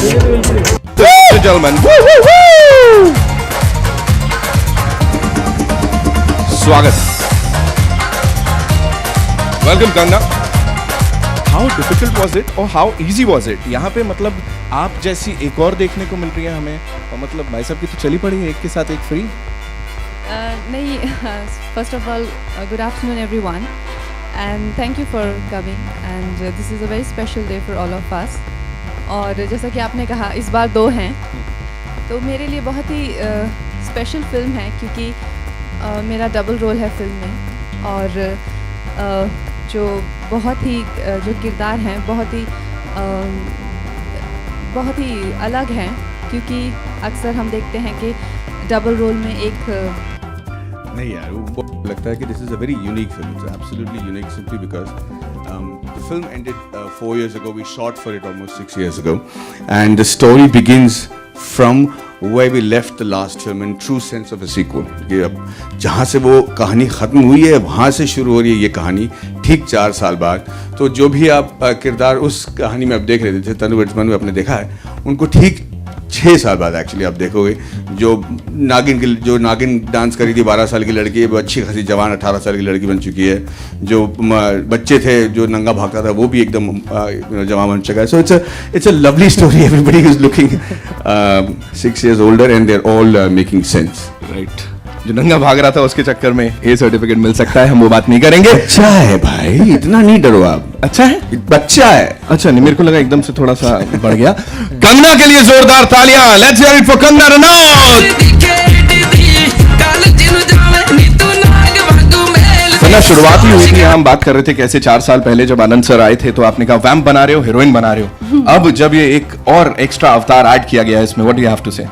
Ladies and gentlemen, woo, woo, woo! स्वागत। Welcome Ganga. How difficult was it or how easy was it? यहाँ पे मतलब आप जैसी एक और देखने को मिल रही है हमें, और मतलब भाई साहब की तो चली पड़ी है एक के साथ एक फ्री। नहीं, first of all, good afternoon everyone, and thank you for coming, and this is a very special day for all of us. और जैसा कि आपने कहा इस बार 2 हैं, तो मेरे लिए बहुत ही स्पेशल फिल्म है क्योंकि मेरा डबल रोल है फिल्म में, और जो बहुत ही जो किरदार हैं बहुत ही अलग हैं, क्योंकि अक्सर हम देखते हैं कि डबल रोल में एक नहीं यार, वो लगता है कि this is a very unique film, it's absolutely unique simply because the film ended 4 years ago. We shot for it almost 6 years ago, and the story begins from where we left the last film in true sense of a sequel. कि अब जहाँ से वो कहानी ख़त्म हुई है वहाँ से शुरू हो रही है ये कहानी ठीक 4 साल बाद। तो जो भी आप किरदार उस कहानी में अब देख रहे थे, तनु वर्धमान में आपने देखा है, उनको ठीक 6 साल बाद एक्चुअली आप देखोगे जो नागिन डांस करी थी 12 साल की लड़की, वो अच्छी खासी जवान 18 साल की लड़की बन चुकी है। जो बच्चे थे जो नंगा भागता था वो भी एकदम जवान बन चुका है। So it's a lovely story. Everybody is looking 6 years older and they're all making sense, right? जो नंगा भाग रहा था उसके चक्कर में ये सर्टिफिकेट मिल सकता है, हम वो बात नहीं करेंगे। अच्छा है भाई, इतना नहीं डरो आप। अच्छा है, बच्चा है। अच्छा नहीं, मेरे को लगा एकदम से थोड़ा सा बढ़ गया। कंगना के लिए जोरदार तालियां। Let's hear it for Kangana Ranaut. Kangana, शुरुआत ही हुई थी, हम बात कर रहे थे कैसे 4 साल पहले जब आनंद सर आए थे तो आपने कहा वैम्प बना रहे हो, हीरोइन बना रहे हो। अब जब ये एक और एक्स्ट्रा अवतार ऐड किया गया है इसमें, what do you have to say?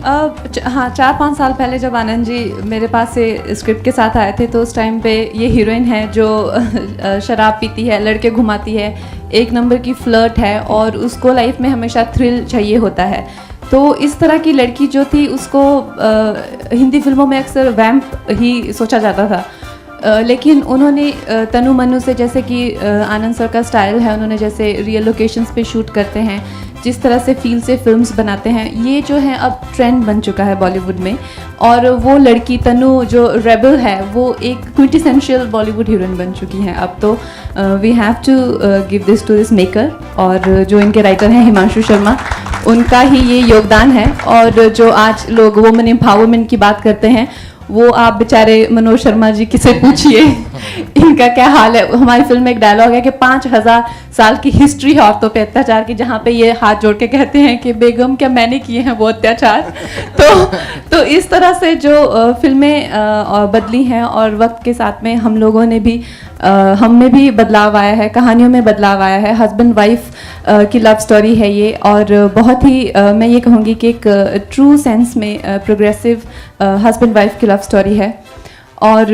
हाँ, 4-5 साल पहले जब आनंद जी मेरे पास से स्क्रिप्ट के साथ आए थे तो उस टाइम पे ये हीरोइन है जो शराब पीती है, लड़के घुमाती है, एक नंबर की फ्लर्ट है और उसको लाइफ में हमेशा थ्रिल चाहिए होता है। तो इस तरह की लड़की जो थी उसको हिंदी फिल्मों में अक्सर वैम्प ही सोचा जाता था, लेकिन उन्होंने तनु मनु से, जैसे कि आनंद सर का स्टाइल है, उन्होंने जैसे रियल लोकेशंस पे शूट करते हैं, जिस तरह से फील से फिल्म्स बनाते हैं, ये जो है अब ट्रेंड बन चुका है बॉलीवुड में। और वो लड़की तनु जो रेबल है वो एक क्विंटेसेंशियल बॉलीवुड हीरोइन बन चुकी है अब तो। We have to give this to this maker, और जो इनके राइटर हैं हिमांशु शर्मा, उनका ही ये योगदान है। और जो आज लोग वुमेन एम्पावरमेंट की बात करते हैं, वो आप बेचारे मनोज शर्मा जी किसे पूछिए इनका क्या हाल है। हमारी फिल्म में एक डायलॉग है कि 5000 साल की हिस्ट्री है औरतों पे अत्याचार की, जहाँ पे ये हाथ जोड़ के कहते हैं कि बेगम क्या मैंने किए हैं वो अत्याचार। तो इस तरह से जो फिल्में बदली हैं और वक्त के साथ में हम लोगों ने भी हम में भी बदलाव आया है, कहानियों में बदलाव आया है। हस्बैंड वाइफ की लव स्टोरी है ये, और बहुत ही मैं ये कहूँगी कि एक ट्रू सेंस में प्रोग्रेसिव हस्बैंड वाइफ की लव स्टोरी है। और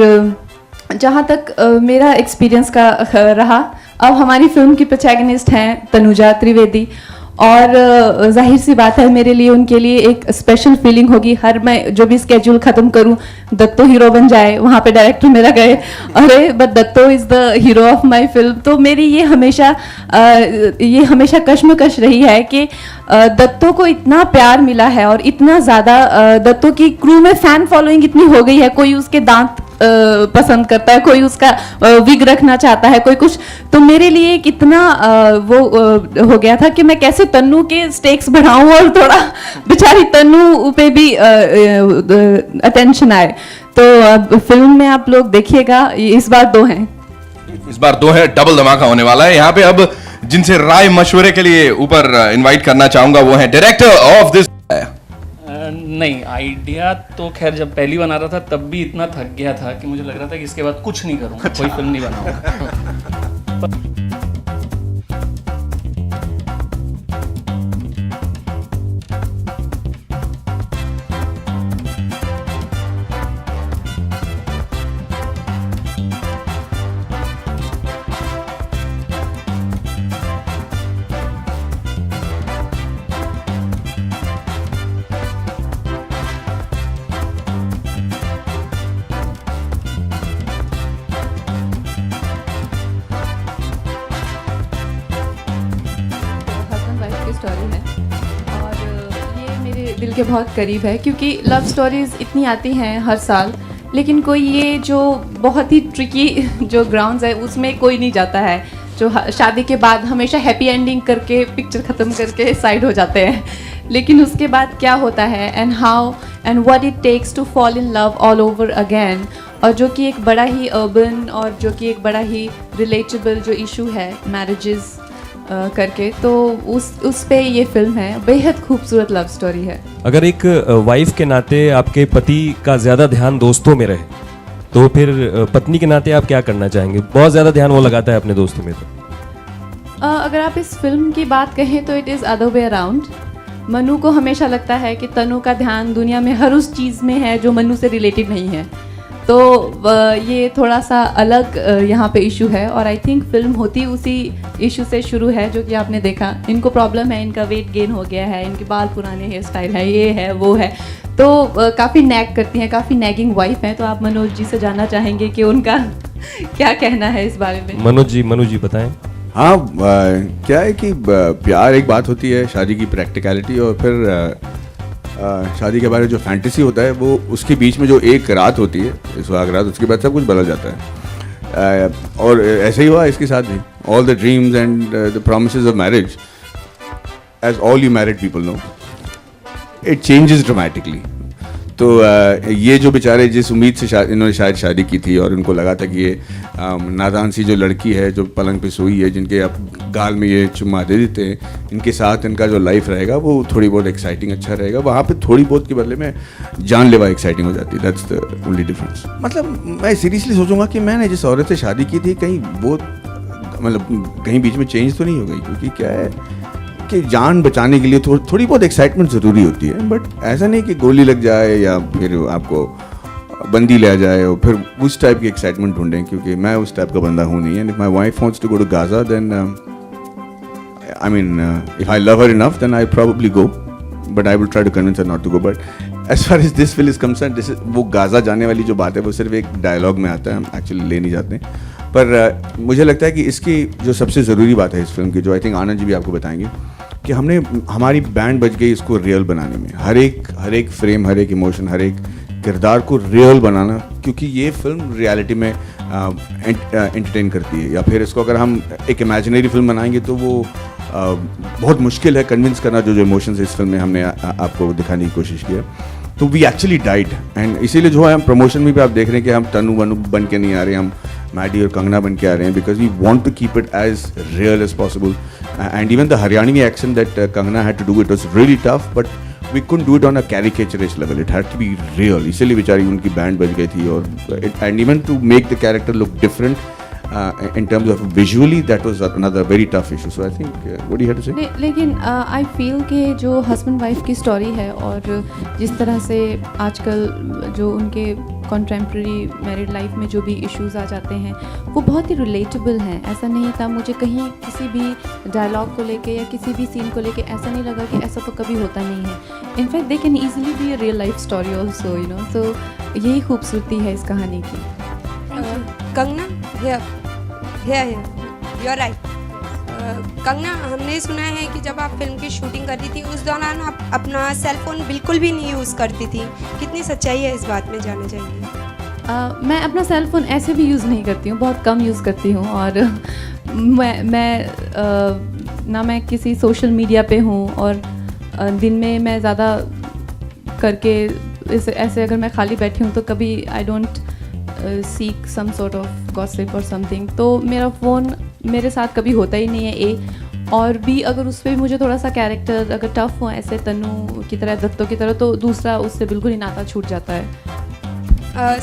जहाँ तक मेरा एक्सपीरियंस का रहा, अब हमारी फिल्म की प्रोटैगनिस्ट हैं तनुजा त्रिवेदी, और जाहिर सी बात है मेरे लिए उनके लिए एक स्पेशल फीलिंग होगी। हर मैं जो भी स्केड्यूल ख़त्म करूं, दत्तो हीरो बन जाए, वहाँ पे डायरेक्टर मेरा गए, अरे but Datto is the hero of my film. तो मेरी ये हमेशा कश्मकश रही है कि दत्तो को इतना प्यार मिला है और इतना ज़्यादा दत्तो की क्रू में फ़ैन फॉलोइंग इतनी हो गई है, कोई उसके दांत पसंद करता है, कोई उसका विग रखना चाहता है, कोई कुछ। तो मेरे लिए कितना वो हो गया था कि मैं कैसे तन्नू के स्टेक्स बढ़ाऊं और थोड़ा बेचारी तन्नू पे भी अटेंशन आए। तो फिल्म में आप लोग देखिएगा, इस बार 2 हैं, डबल धमाका होने वाला है। यहाँ पे अब जिनसे राय मशवरे के लिए ऊपर इनवाइट करना चाहूंगा वो है डायरेक्टर ऑफ दिस। नहीं, आइडिया तो खैर जब पहली बना रहा था तब भी इतना थक गया था कि मुझे लग रहा था कि इसके बाद कुछ नहीं करूँगा, कोई फिल्म नहीं बनाऊंगा। के बहुत करीब है, क्योंकि लव स्टोरीज़ इतनी आती हैं हर साल, लेकिन कोई ये जो बहुत ही ट्रिकी जो ग्राउंड्स है उसमें कोई नहीं जाता है, जो शादी के बाद हमेशा हैप्पी एंडिंग करके पिक्चर ख़त्म करके साइड हो जाते हैं, लेकिन उसके बाद क्या होता है and how and what it takes to fall in love all over again, और जो कि एक बड़ा ही अर्बन और जो कि एक बड़ा ही रिलेटेबल जो इशू है मैरिजेस करके, तो उस पे ये फिल्म है। बेहद खूबसूरत लव स्टोरी है। अगर एक वाइफ के नाते आपके पति का ज़्यादा ध्यान दोस्तों में रहे, तो फिर पत्नी के नाते आप क्या करना चाहेंगे? बहुत ज़्यादा ध्यान वो लगाता है अपने दोस्तों में। तो अगर आप इस फिल्म की बात कहें तो it is other way around. Manu को हमेशा लगता है कि तनु का ध्यान दुनिया में हर उस चीज़ में है जो मनु से रिलेटेड नहीं है, तो ये थोड़ा सा अलग यहाँ पे इशू है, और आई थिंक फिल्म होती उसी इशू से शुरू है जो कि आपने देखा। इनको प्रॉब्लम है, इनका वेट गेन हो गया है, इनके बाल पुराने हेयर स्टाइल है, ये है वो है, तो काफ़ी नैग करती हैं, काफ़ी नैगिंग वाइफ हैं। तो आप मनोज जी से जानना चाहेंगे कि उनका क्या कहना है इस बारे में। मनोज जी बताएं। हाँ, क्या है कि प्यार एक बात होती है, शादी की प्रैक्टिकलिटी, और फिर शादी के बारे में जो फैंटेसी होता है वो उसके बीच में जो एक रात होती है, सुहाग रात, उसके बाद सब कुछ बदल जाता है। और ऐसे ही हुआ इसके साथ भी। All the dreams and the promises of marriage, as all you married people know, it changes dramatically. तो ये जो बेचारे जिस उम्मीद से इन्होंने शायद शादी की थी, और उनको लगा था कि ये नादान सी जो लड़की है जो पलंग पे सोई है, जिनके अब गाल में ये चुम्मा दे देते हैं, इनके साथ इनका जो लाइफ रहेगा वो थोड़ी बहुत एक्साइटिंग अच्छा रहेगा, वहाँ पे थोड़ी बहुत के बदले में जानलेवा एक्साइटिंग हो जाती है। That's the only difference. मतलब मैं सीरियसली सोचूंगा कि मैंने जिस औरत से शादी की थी कहीं वो मतलब कहीं बीच में चेंज तो नहीं हो गई, क्योंकि क्या है कि जान बचाने के लिए थोड़ी बहुत एक्साइटमेंट ज़रूरी होती है, बट ऐसा नहीं कि गोली लग जाए या फिर आपको बंदी ले जाए और फिर उस टाइप की एक्साइटमेंट ढूंढें, क्योंकि मैं उस टाइप का बंदा हूँ नहीं। And if my wife wants to go to Gaza then I mean if I love her enough then I probably go, but I will try to convince her not to go. But as far as this film is concern, वो Gaza जाने वाली जो बात है वो सिर्फ एक dialogue में आता है, हम एक्चुअली ले नहीं जाते। पर मुझे लगता है कि इसकी जो सबसे ज़रूरी बात है इस फिल्म की, जो आई थिंक आनंद जी भी आपको बताएंगे, कि हमने हमारी बैंड बज गई इसको रियल बनाने में। हर एक फ्रेम, हर एक इमोशन, हर एक किरदार को रियल बनाना, क्योंकि ये फिल्म रियलिटी में एंटरटेन करती है। या फिर इसको अगर हम एक इमेजिनरी फिल्म बनाएंगे तो वो बहुत मुश्किल है कन्विंस करना जो इमोशंस इस फिल्म में हमने आपको दिखाने की कोशिश की है। तो वी एक्चुअली डाइड, एंड इसीलिए जो है हम प्रमोशन में भी आप देख रहे हैं कि हम तनु वनु बन के नहीं आ रहे हैं, हम मैडी और कंगना बन के आ रहे हैं, because we want to keep it as real as possible. And even the Haryanvi accent that Kangana had to do, it was really tough, but we couldn't do it on a caricaturish level, it had to be real. इसीलिए बेचारी उनकी band बज गई थी, और and even to make the character look different in terms of visually, that was another very tough issue. So I think what do you have to say? लेकिन I feel कि जो हस्बैंड वाइफ की story है और जिस तरह से आजकल जो उनके कंटेम्प्रेरी मैरिड लाइफ में जो भी इश्यूज आ जाते हैं वो बहुत ही रिलेटेबल हैं। ऐसा नहीं था मुझे कहीं किसी भी डायलॉग को लेके या किसी भी सीन को लेके ऐसा नहीं लगा कि ऐसा तो कभी होता नहीं है। In fact they can easily be a real life story also, you know. तो यही खूबसूरती है इस कहानी की। Kangana, here, you are right. Kangana, हमने सुना है कि जब आप फिल्म की शूटिंग कर रही थी उस दौरान आप अपना सेल फोन बिल्कुल भी नहीं यूज़ करती थी, कितनी सच्चाई है इस बात में जानना चाहिए। मैं अपना सेल फ़ोन ऐसे भी यूज़ नहीं करती हूँ, बहुत कम यूज़ करती हूँ, और ना मैं किसी सोशल मीडिया पे हूँ, और दिन में मैं ज़्यादा करके ऐसे अगर मैं खाली बैठी हूँ तो कभी I don't seek some sort of gossip और समथिंग, तो मेरा फ़ोन मेरे साथ कभी होता ही नहीं है। और भी अगर उस पर भी मुझे थोड़ा सा कैरेक्टर अगर टफ हो ऐसे तनु की तरह, दत्तों की तरह, तो दूसरा उससे बिल्कुल ही नाता छूट जाता है।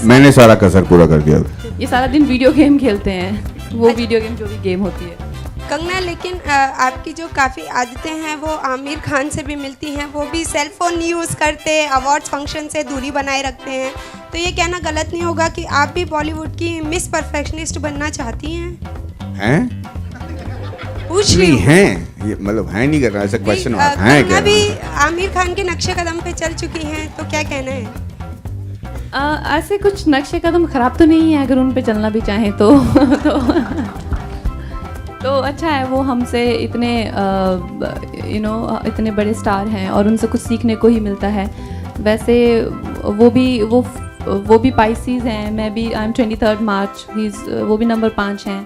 मैंने सारा कसर पूरा कर दिया। ये सारा दिन वीडियो गेम खेलते हैं, वो वीडियो गेम जो भी गेम होती है। कंगना, लेकिन आपकी जो काफ़ी आदतें हैं वो आमिर खान से भी मिलती हैं, वो भी सेल फोन नहीं यूज़ करते, अवार्ड्स फंक्शन से दूरी बनाए रखते हैं, तो ये कहना गलत नहीं होगा कि आप भी बॉलीवुड की मिस परफेक्शनिस्ट बनना चाहती हैं? पूछ रही हैं, ये मतलब है नहीं कर रहा, ऐसा क्वेश्चन है क्या? कंगना भी आमिर खान के नक्शे कदम पे चल चुकी हैं, तो क्या कहना है? ऐसे कुछ नक्शे कदम ख़राब तो नहीं है अगर उन पे चलना भी चाहें तो तो अच्छा है वो हमसे इतने इतने बड़े स्टार हैं और उनसे कुछ सीखने को ही मिलता है। वैसे वो भी पाइसीज़ हैं, मैं भी आई एम 23 मार्च, वो भी नंबर 5 हैं,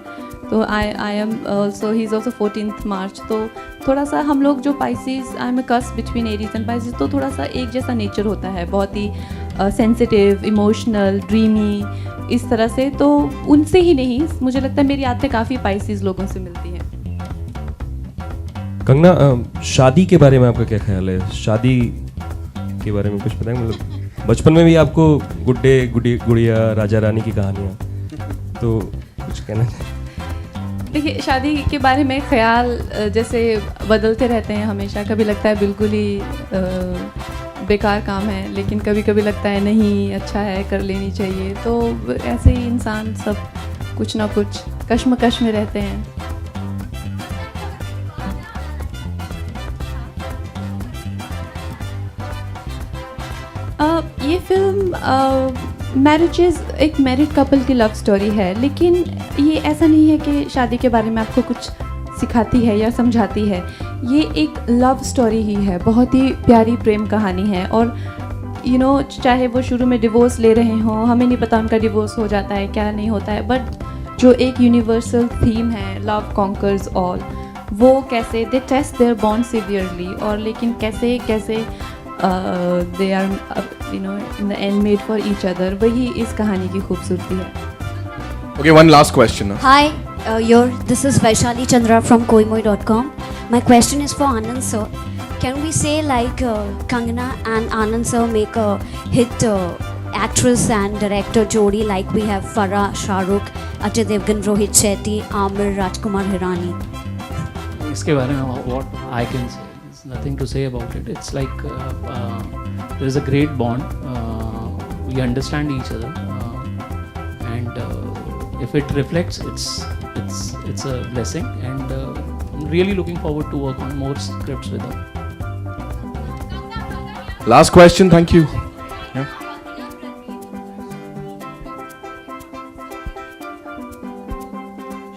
तो I am also he is also 14 March. तो थोड़ा सा हम लोग जो Pisces, I am a cusp between Aries and Pisces, तो थोड़ा सा एक जैसा नेचर होता है, बहुत ही सेंसिटिव, इमोशनल, ड्रीमी, इस तरह से। तो उनसे ही नहीं, मुझे लगता है मेरी आदतें काफ़ी पाइसीज़ लोगों से मिलती हैं। कंगना, शादी के बारे में आपका क्या ख्याल है? शादी के बारे में कुछ पता है? मतलब बचपन में भी आपको गुड्डे गुड़िया राजा रानी की कहानियाँ, तो कुछ कहना चाहिए? देखिए, शादी के बारे में ख्याल जैसे बदलते रहते हैं हमेशा। कभी लगता है बिल्कुल ही बेकार काम है, लेकिन कभी कभी लगता है नहीं, अच्छा है, कर लेनी चाहिए। तो ऐसे ही इंसान सब कुछ ना कुछ कश्मकश में रहते हैं। ये फिल्म मैरिजेस, एक मैरिड कपल की लव स्टोरी है, लेकिन ये ऐसा नहीं है कि शादी के बारे में आपको कुछ सिखाती है या समझाती है। ये एक लव स्टोरी ही है, बहुत ही प्यारी प्रेम कहानी है। और चाहे वो शुरू में डिवोर्स ले रहे हों, हमें नहीं पता उनका डिवोर्स हो जाता है क्या नहीं होता है, बट जो एक यूनिवर्सल थीम है, लव कॉन्कर्स ऑल, वो कैसे they test their bond severely, और लेकिन कैसे कैसे they are in the end made for each other, वही इस कहानी की खूबसूरती है। Okay, one last question. Hi, this is Vaishali Chandra from koimoi.com. My question is for Anand sir. Can we say like Kangana and Anand sir make a hit actress and director jodi like we have Farah, Shah Rukh, Ajay Devgan, Rohit Shetty, Amir, Rajkumar Hirani? इसके बारे में what I can say, there's nothing to say about it. It's like there is a great bond. We understand each other, and if it reflects, it's a blessing, and I'm really looking forward to work on more scripts with her. Last question, thank you. Yeah.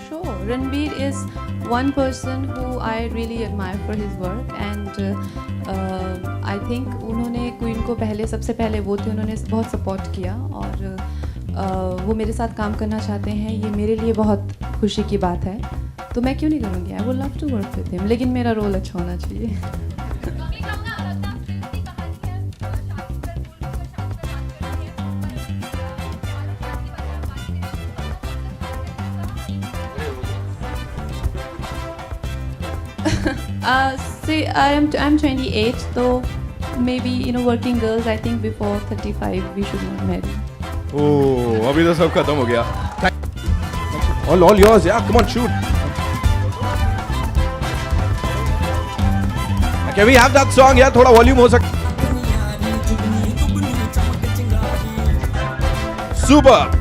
Sure, Ranveer is one person who I really admire for his work, and I think उन्होंने queen को सबसे पहले वो थे, उन्होंने बहुत support किया, और वो मेरे साथ काम करना चाहते हैं, ये मेरे लिए बहुत खुशी की बात है। तो मैं क्यों नहीं करूँगी? I would love to work with him, लेकिन मेरा रोल अच्छा होना चाहिए। See, I'm 28, so maybe working girls, I think before 35 we should not marry. Oh, अभी तो सब खत्म हो गया. All yours, yeah. Come on, shoot. Can we have that song? Yeah, थोड़ा volume हो सकता. Super.